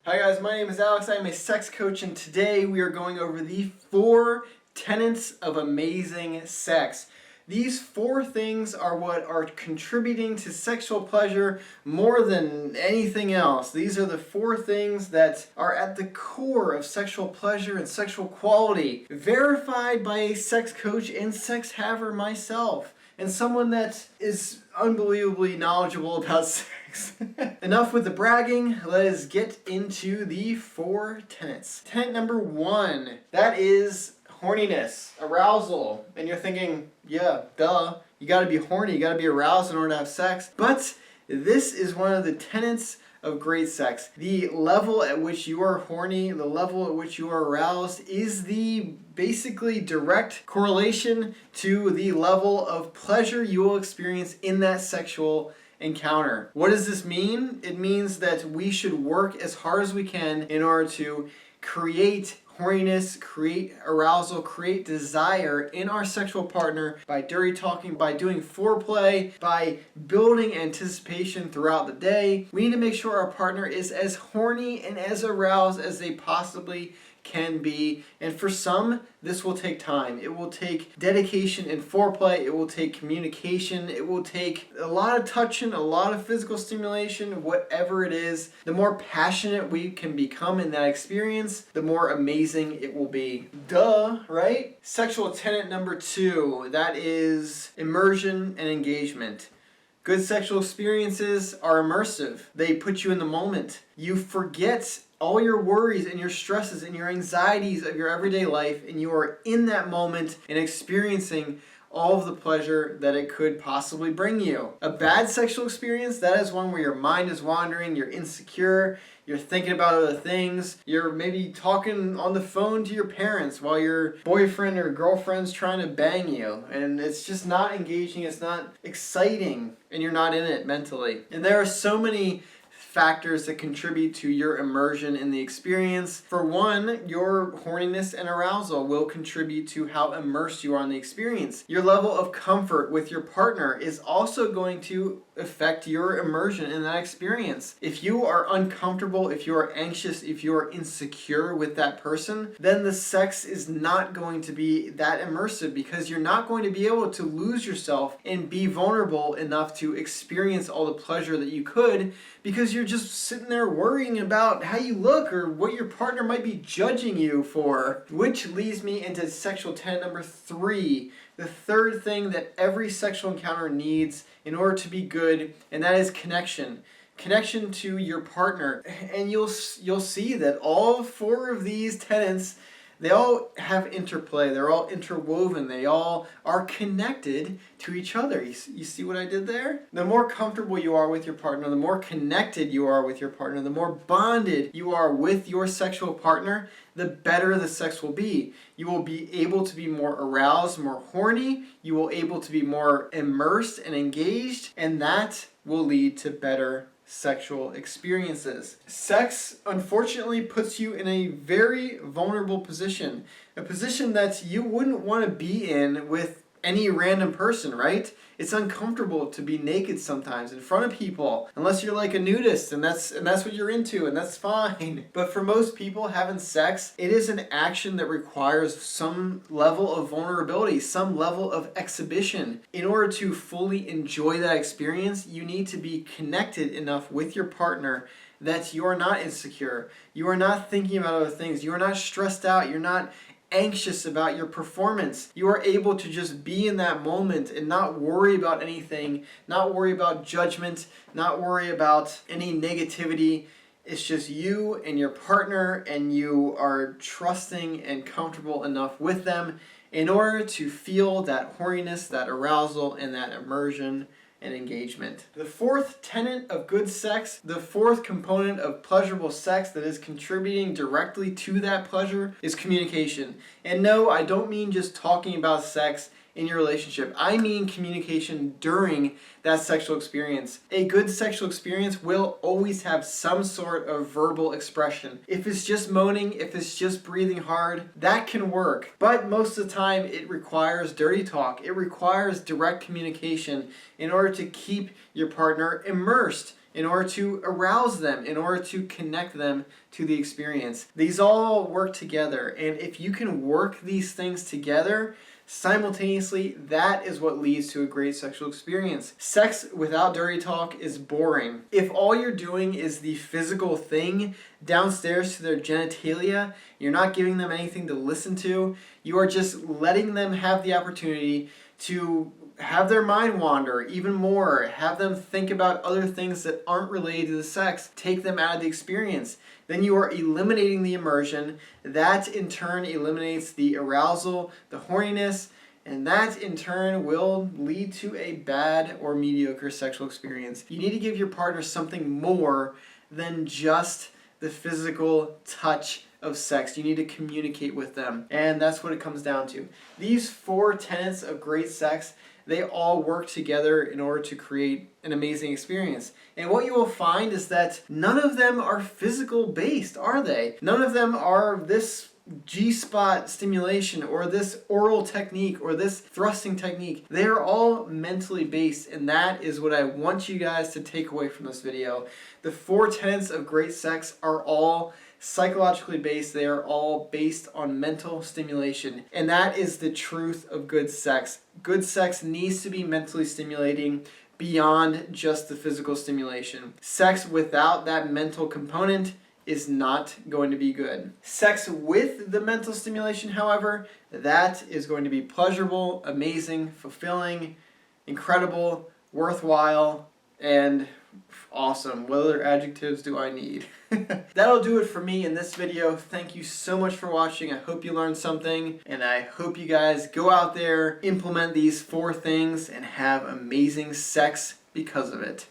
Hi guys, my name is Alex. I am a sex coach, and today we are going over the 4 tenets of amazing sex. These 4 things are what are contributing to sexual pleasure more than anything else. These are the 4 things that are at the core of sexual pleasure and sexual quality, verified by a sex coach and sex haver myself, and someone that is unbelievably knowledgeable about sex. Enough with the bragging, let us get into the 4 tenets. Tenet number 1, that is horniness, arousal. And you're thinking, yeah, duh, you gotta be horny, you gotta be aroused in order to have sex. But this is one of the tenets of great sex. The level at which you are horny, the level at which you are aroused is the basically direct correlation to the level of pleasure you will experience in that sexual encounter. What does this mean? It means that we should work as hard as we can in order to create horniness, create arousal, create desire in our sexual partner by dirty talking, by doing foreplay, by building anticipation throughout the day. We need to make sure our partner is as horny and as aroused as they possibly can be. And for some, this will take time. It will take dedication and foreplay. It will take communication. It will take a lot of touching, a lot of physical stimulation, whatever it is. The more passionate we can become in that experience, the more amazing it will be. Duh, right? Sexual tenet number 2, that is immersion and engagement. Good sexual experiences are immersive. They put you in the moment. You forget all your worries and your stresses and your anxieties of your everyday life, and you are in that moment and experiencing all of the pleasure that it could possibly bring you. A bad sexual experience, that is one where your mind is wandering, you're insecure, you're thinking about other things, you're maybe talking on the phone to your parents while your boyfriend or girlfriend's trying to bang you, and it's just not engaging, it's not exciting, and you're not in it mentally. And there are so many factors that contribute to your immersion in the experience. For one, your horniness and arousal will contribute to how immersed you are in the experience. Your level of comfort with your partner is also going to affect your immersion in that experience. If you are uncomfortable, if you are anxious, if you are insecure with that person, then the sex is not going to be that immersive, because you're not going to be able to lose yourself and be vulnerable enough to experience all the pleasure that you could, because you're just sitting there worrying about how you look or what your partner might be judging you for. Which leads me into sexual tenet number 3, the third thing that every sexual encounter needs in order to be good, and that is connection. Connection to your partner. And you'll see that all 4 of these tenets, they all have interplay, they're all interwoven, they all are connected to each other. You see what I did there? The more comfortable you are with your partner, the more connected you are with your partner, the more bonded you are with your sexual partner, the better the sex will be. You will be able to be more aroused, more horny, you will be able to be more immersed and engaged, and that will lead to better sexual experiences. Sex, unfortunately, puts you in a very vulnerable position. A position that you wouldn't want to be in with any random person, right? It's uncomfortable to be naked sometimes in front of people, unless you're like a nudist and that's what you're into, and that's fine. But for most people, having sex, it is an action that requires some level of vulnerability, some level of exhibition. In order to fully enjoy that experience, you need to be connected enough with your partner that you are not insecure, you are not thinking about other things, you are not stressed out, you're not anxious about your performance. You are able to just be in that moment and not worry about anything, not worry about judgment, not worry about any negativity. It's just you and your partner, and you are trusting and comfortable enough with them in order to feel that horniness, that arousal, and that immersion and engagement. The 4th tenet of good sex, the 4th component of pleasurable sex that is contributing directly to that pleasure, is communication. And no, I don't mean just talking about sex in your relationship. I mean communication during that sexual experience. A good sexual experience will always have some sort of verbal expression. If it's just moaning, if it's just breathing hard, that can work. But most of the time, it requires dirty talk. It requires direct communication in order to keep your partner immersed in order to arouse them, in order to connect them to the experience. These all work together, and if you can work these things together simultaneously, that is what leads to a great sexual experience. Sex without dirty talk is boring. If all you're doing is the physical thing downstairs to their genitalia, you're not giving them anything to listen to, you are just letting them have the opportunity to have their mind wander even more, have them think about other things that aren't related to the sex, take them out of the experience. Then you are eliminating the immersion. That in turn eliminates the arousal, the horniness, and that in turn will lead to a bad or mediocre sexual experience. You need to give your partner something more than just the physical touch of sex. You need to communicate with them, and that's what it comes down to. These 4 tenets of great sex, they all work together in order to create an amazing experience. And what you will find is that none of them are physical based, are they? None of them are this G-spot stimulation or this oral technique or this thrusting technique. They are all mentally based, and that is what I want you guys to take away from this video. The 4 tenets of great sex are all psychologically based. They are all based on mental stimulation, and that is the truth of good sex. Good sex needs to be mentally stimulating beyond just the physical stimulation. Sex without that mental component is not going to be good. Sex with the mental stimulation, however, that is going to be pleasurable, amazing, fulfilling, incredible, worthwhile, and awesome. What other adjectives do I need? That'll do it for me in this video. Thank you so much for watching. I hope you learned something, and I hope you guys go out there, implement these 4 things, and have amazing sex because of it.